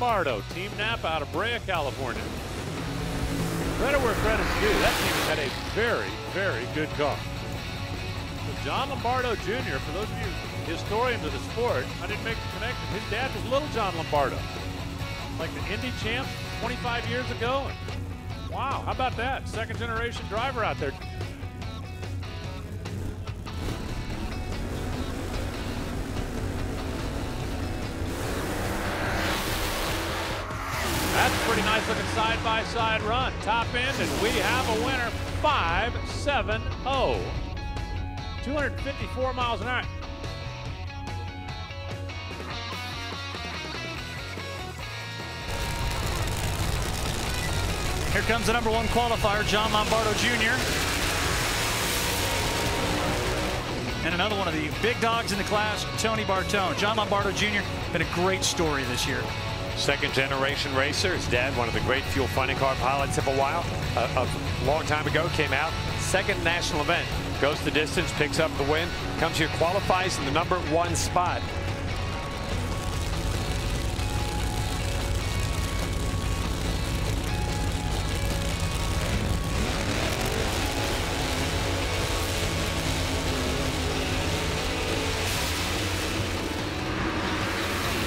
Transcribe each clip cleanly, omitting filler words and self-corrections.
Lombardo, Team Napa out of Brea, California. Credit where credit's due. That team had a very, very good car. So John Lombardo Jr., for those of you historians of the sport, I didn't make the connection. His dad was Little John Lombardo, like the Indy champ 25 years ago. And wow, how about that? Second generation driver out there. That's a pretty nice looking side-by-side run. Top end, and we have a winner, 5-7-0. 254 miles an hour. Here comes the #1 qualifier, John Lombardo Jr. And another one of the big dogs in the class, Tony Bartone. John Lombardo Jr. been a great story this year. Second generation racer. His dad, one of the great fuel funny car pilots of a long time ago, came out. Second national event. Goes the distance, picks up the win, comes here, qualifies in the #1 spot.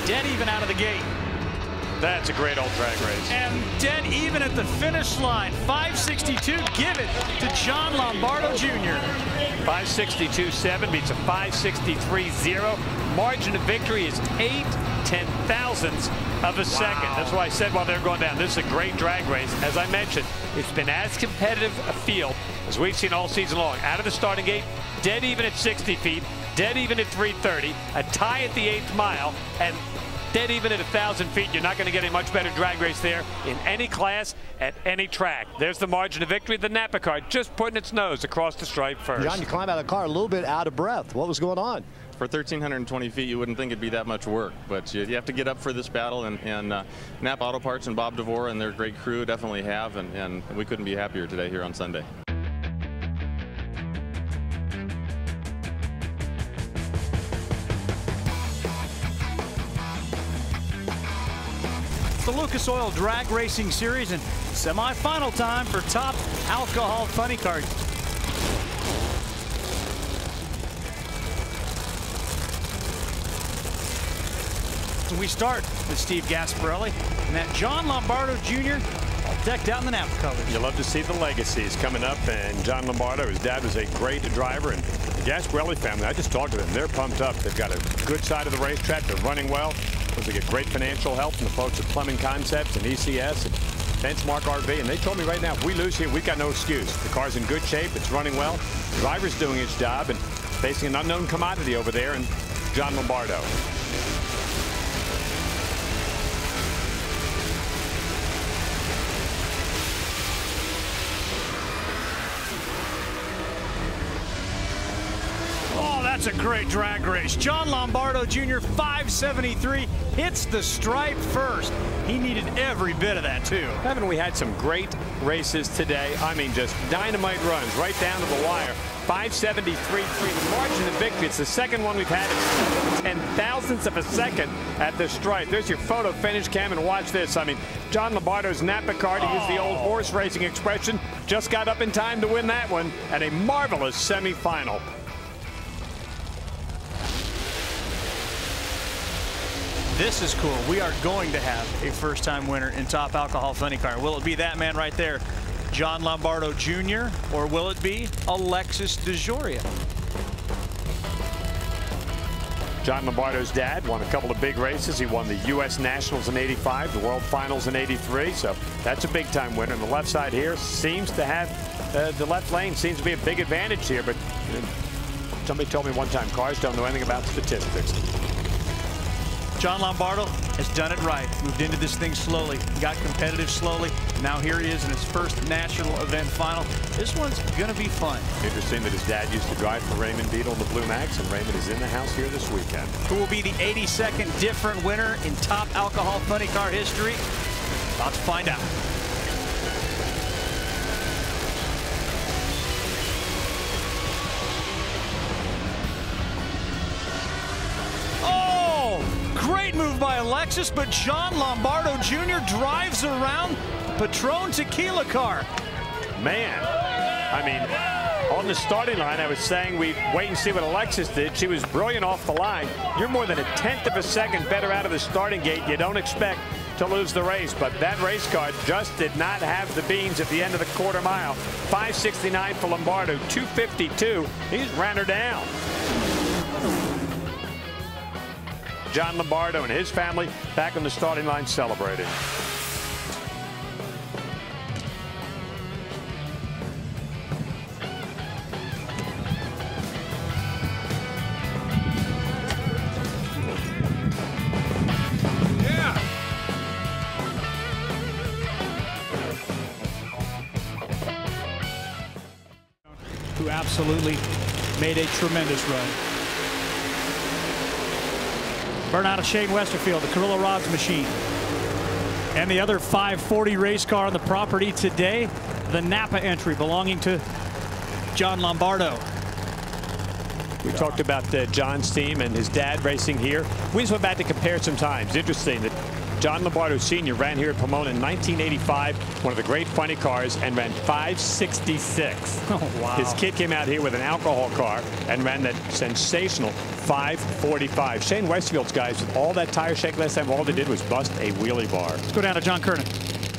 Dead even out of the gate. That's a great old drag race. And dead even at the finish line. 5:62, give it to John Lombardo Jr. 5:62.7 beats a 5:63.0. Margin of victory is 8/10,000ths of a second. That's why I said while they're going down, this is a great drag race. As I mentioned, it's been as competitive a field as we've seen all season long. Out of the starting gate, dead even at 60 feet, dead even at 330, a tie at the 8th mile, and dead even at 1,000 feet. You're not going to get a much better drag race there in any class at any track. There's the margin of victory. The Napa car just putting its nose across the stripe first. John, you climb out of the car a little bit out of breath. What was going on? For 1,320 feet, you wouldn't think it'd be that much work, but you have to get up for this battle, and Napa Auto Parts and Bob DeVore and their great crew definitely have, and we couldn't be happier today here on Sunday. The Lucas Oil Drag Racing Series and semi-final time for Top Alcohol Funny Car. We start with Steve Gasparelli and that John Lombardo Jr. all decked out in the Napa colors. You love to see the legacies coming up, and John Lombardo, his dad was a great driver, and the Gasparelli family, I just talked to them. They're pumped up. They've got a good side of the racetrack. They're running well. They get great financial help from the folks at Plumbing Concepts and ECS and Benchmark RV, and they told me right now, if we lose here, we've got no excuse. The car's in good shape. It's running well. The driver's doing his job and facing an unknown commodity over there, and John Lombardo. That's a great drag race. John Lombardo Jr. 573 hits the stripe first. He needed every bit of that too. Haven't we had some great races today? I mean, just dynamite runs right down to the wire. 573.3, the margin of victory. It's the second one we've had in 10,000ths of a second at the stripe. There's your photo finish cam, and watch this. I mean, John Lombardo's Napa car, to use the old horse racing expression, just got up in time to win that one at a marvelous semifinal. This is cool. We are going to have a first-time winner in Top Alcohol Funny Car. Will it be that man right there, John Lombardo Jr., or will it be Alexis DeJoria? John Lombardo's dad won a couple of big races. He won the U.S. Nationals in '85, the World Finals in '83, so that's a big-time winner. And the left side here seems to have, the left lane seems to be a big advantage here, but somebody told me one time, cars don't know anything about statistics. John Lombardo has done it right. Moved into this thing slowly, got competitive slowly. Now here he is in his first national event final. This one's going to be fun. Interesting that his dad used to drive for Raymond Beadle in the Blue Max, and Raymond is in the house here this weekend. Who will be the 82nd different winner in Top Alcohol Funny Car history? About to find out. Great move move by Alexis, but John Lombardo Jr. drives around the Patron Tequila car. Man, I mean, on the starting line, I was saying we wait and see what Alexis did. She was brilliant off the line. You're more than 1/10 of a second better out of the starting gate. You don't expect to lose the race, but that race car just did not have the beans at the end of the quarter mile. 5:69 for Lombardo, 2:52. He's ran her down. John Lombardo and his family back on the starting line celebrating. Who absolutely made a tremendous run. Burnout of Shane Westerfield, the Carrillo Rods machine. And the other 540 race car on the property today, the Napa entry belonging to John Lombardo. We talked about John's team and his dad racing here. We just went back to compare some times. Interesting that John Lombardo Sr. ran here at Pomona in 1985, one of the great funny cars, and ran 5:66. Oh, wow. His kid came out here with an alcohol car and ran that sensational 5:45. Shane Westfield's guys, with all that tire shake last time, all they did was bust a wheelie bar. Let's go down to John Kernan.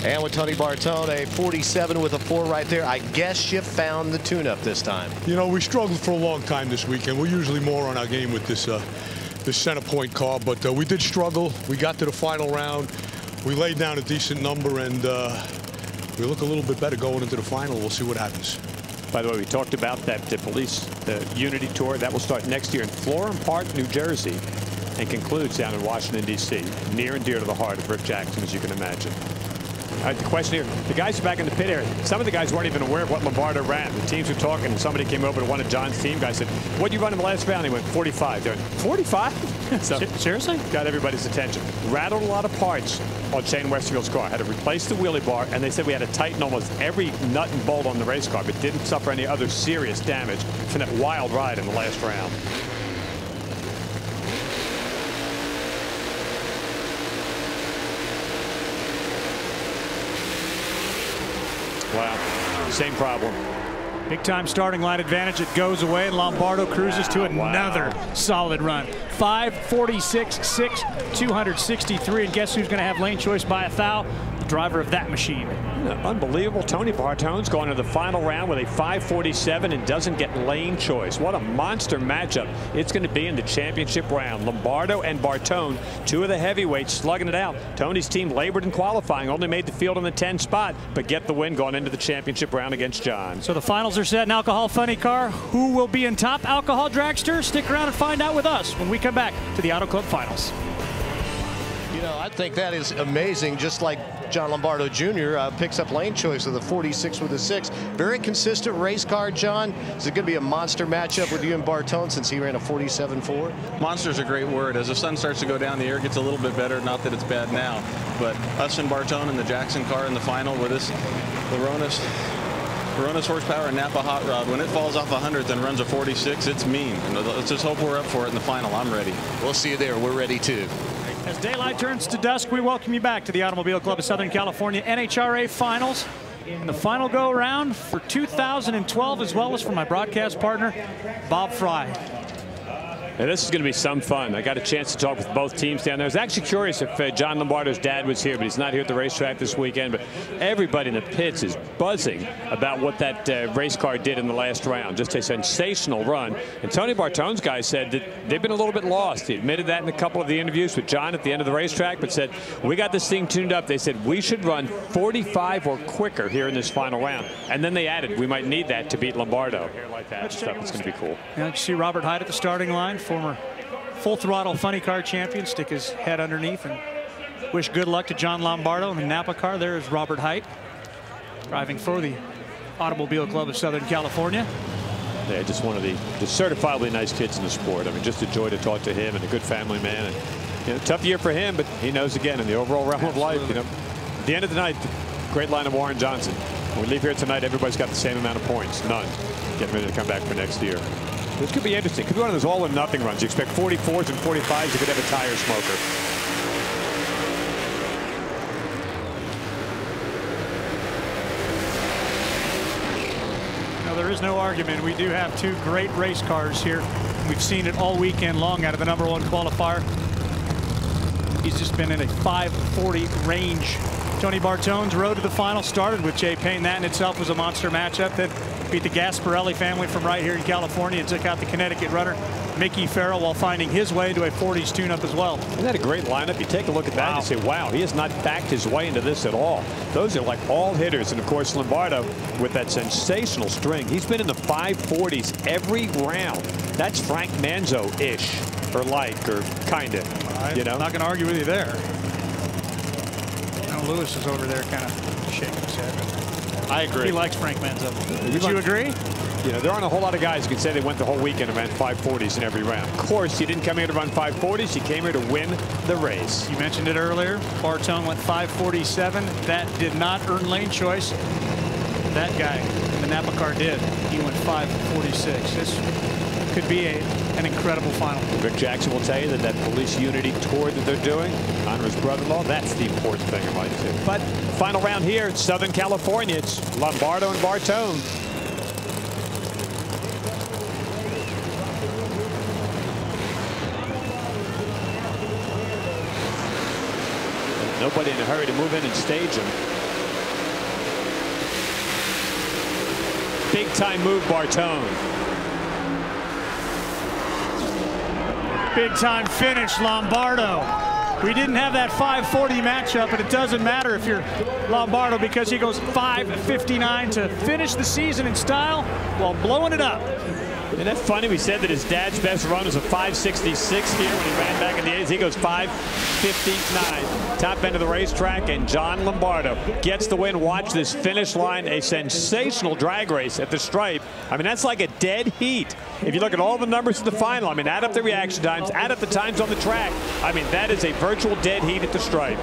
And with Tony Bartone, a 47 with a 4 right there. I guess you found the tune-up this time. You know, we struggled for a long time this weekend. We're usually more on our game with this center point car, but we did struggle. We got to the final round. We laid down a decent number, and we look a little bit better going into the final. We'll see what happens. By the way, we talked about that police Unity Tour. That will start next year in Florham Park, New Jersey, and concludes down in Washington, D.C., near and dear to the heart of Rick Jackson, as you can imagine. The question here, the guys are back in the pit area. Some of the guys weren't even aware of what Lombardo ran. The teams were talking, and somebody came over to one of John's team guys said, "What did you run in the last round?" He went 45. They went, 45? So, seriously? Got everybody's attention. Rattled a lot of parts on Shane Westfield's car. Had to replace the wheelie bar, and they said we had to tighten almost every nut and bolt on the race car, but didn't suffer any other serious damage from that wild ride in the last round. Wow, same problem. Big time starting line advantage. It goes away, and Lombardo cruises to another solid run. 5:46.6, 263. And guess who's going to have lane choice by a thou? The driver of that machine. Unbelievable. Tony Bartone's going to the final round with a 5:47 and doesn't get lane choice. What a monster matchup it's going to be in the championship round. Lombardo and Bartone, two of the heavyweights, slugging it out. Tony's team labored in qualifying, only made the field in the 10 spot, but get the win going into the championship round against John. So the finals are set in Alcohol Funny Car. Who will be in top? Alcohol Dragster? Stick around and find out with us when we come back to the Auto Club Finals. You know, I think that is amazing. Just like John Lombardo Jr. Picks up lane choice with a 46 with a 6. Very consistent race car, John. Is it going to be a monster matchup with you and Bartone since he ran a 47.4? Monster's a great word. As the sun starts to go down, the air gets a little bit better. Not that it's bad now, but us and Bartone and the Jackson car in the final with this Verona's horsepower and Napa hot rod, when it falls off 100th and runs a 46, it's mean. And let's just hope we're up for it in the final. I'm ready. We'll see you there. We're ready too. As daylight turns to dusk, we welcome you back to the Automobile Club of Southern California NHRA Finals. In the final go-around for 2012, as well as for my broadcast partner, Bob Fry. Now, this is going to be some fun. I got a chance to talk with both teams down there. I was actually curious if John Lombardo's dad was here, but he's not here at the racetrack this weekend. But everybody in the pits is buzzing about what that race car did in the last round. Just a sensational run. And Tony Bartone's guy said that they've been a little bit lost. He admitted that in a couple of the interviews with John at the end of the racetrack, but said, we got this thing tuned up. They said, we should run 45 or quicker here in this final round. And then they added, we might need that to beat Lombardo. Like that stuff. It's going to be cool. Yeah, you see Robert Hyde at the starting line, former full throttle funny car champion. Stick his head underneath and wish good luck to John Lombardo in the Napa car. There is Robert Hyde driving for the Automobile Club of Southern California. Yeah, just one of the certifiably nice kids in the sport. I mean, just a joy to talk to him, and a good family man. And, you know, tough year for him, but he knows, again, in the overall realm of life, you know, at the end of the night, great line of Warren Johnson. When we leave here tonight, everybody's got the same amount of points. None. Getting ready to come back for next year. This could be interesting. Could be one of those all or nothing runs. You expect 44s and 45s. You could have a tire smoker. there is no argument. We do have two great race cars here. We've seen it all weekend long out of the #1 qualifier. He's just been in a 540 range. Tony Bartone's road to the final started with Jay Payne. That in itself was a monster matchup. That beat the Gasparelli family from right here in California and took out the Connecticut runner Mickey Farrell while finding his way into a 40s tune-up as well. Isn't that a great lineup? You take a look at that and say, wow, he has not backed his way into this at all. Those are like all hitters. And of course, Lombardo with that sensational string. He's been in the 540s every round. That's Frank Manzo-ish, or like, or kind of. You know? I'm not going to argue with you there. Now Lewis is over there kind of shaking his head. I agree. He likes Frank Manzo. Would you agree? You know, there aren't a whole lot of guys who can say they went the whole weekend and ran 540s in every round. Of course, he didn't come here to run 540s. He came here to win the race. You mentioned it earlier. Bartone went 547. That did not earn lane choice. That guy, the Napa car, did. He went 546. This could be an incredible final. Rick Jackson will tell you that police unity tour that they're doing, honor his brother-in-law, that's the important thing in life too. But final round here, Southern California, it's Lombardo and Bartone. Nobody in a hurry to move in and stage him. Big time move, Bartone. Big time finish, Lombardo. We didn't have that 540 matchup, but it doesn't matter if you're Lombardo because he goes 559 to finish the season in style while blowing it up. Isn't that funny? We said that his dad's best run was a 566 here when he ran back in the 80s. He goes 559. Top end of the racetrack, and John Lombardo gets the win. Watch this finish line, a sensational drag race at the stripe. I mean, that's like a dead heat. If you look at all the numbers in the final, I mean, add up the reaction times, add up the times on the track. I mean, that is a virtual dead heat at the stripe.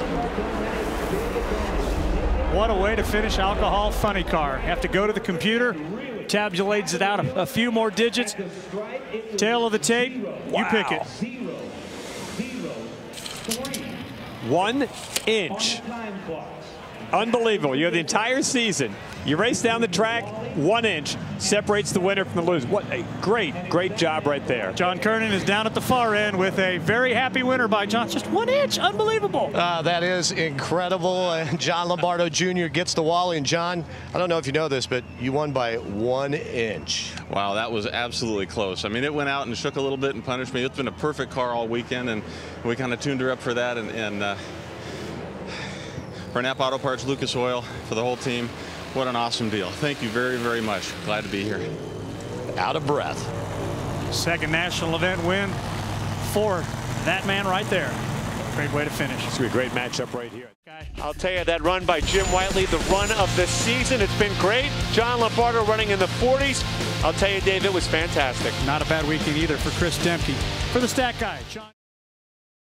What a way to finish Alcohol Funny Car. You have to go to the computer, tabulates it out a few more digits. Tail of the tape, you pick it. 1 inch. Unbelievable. You have the entire season. You race down the track, 1 inch separates the winner from the loser. What a great job right there. John Kernan is down at the far end with a very happy winner by John. Just 1 inch. Unbelievable. That is incredible. And John Lombardo Jr. gets the Wally. And John, I don't know if you know this, but you won by 1 inch. Wow, that was absolutely close. I mean, it went out and shook a little bit and punished me. It's been a perfect car all weekend, and we kind of tuned her up for that. And for Napa Auto Parts, Lucas Oil, for the whole team, what an awesome deal. Thank you very much. Glad to be here. Out of breath. Second national event win for that man right there. Great way to finish. It's going to be a great matchup right here. I'll tell you, that run by Jim Whiteley, the run of the season, it's been great. John Lombardo running in the 40s. I'll tell you, Dave, it was fantastic. Not a bad weekend either for Chris Dempke. For the Stat Guy, John.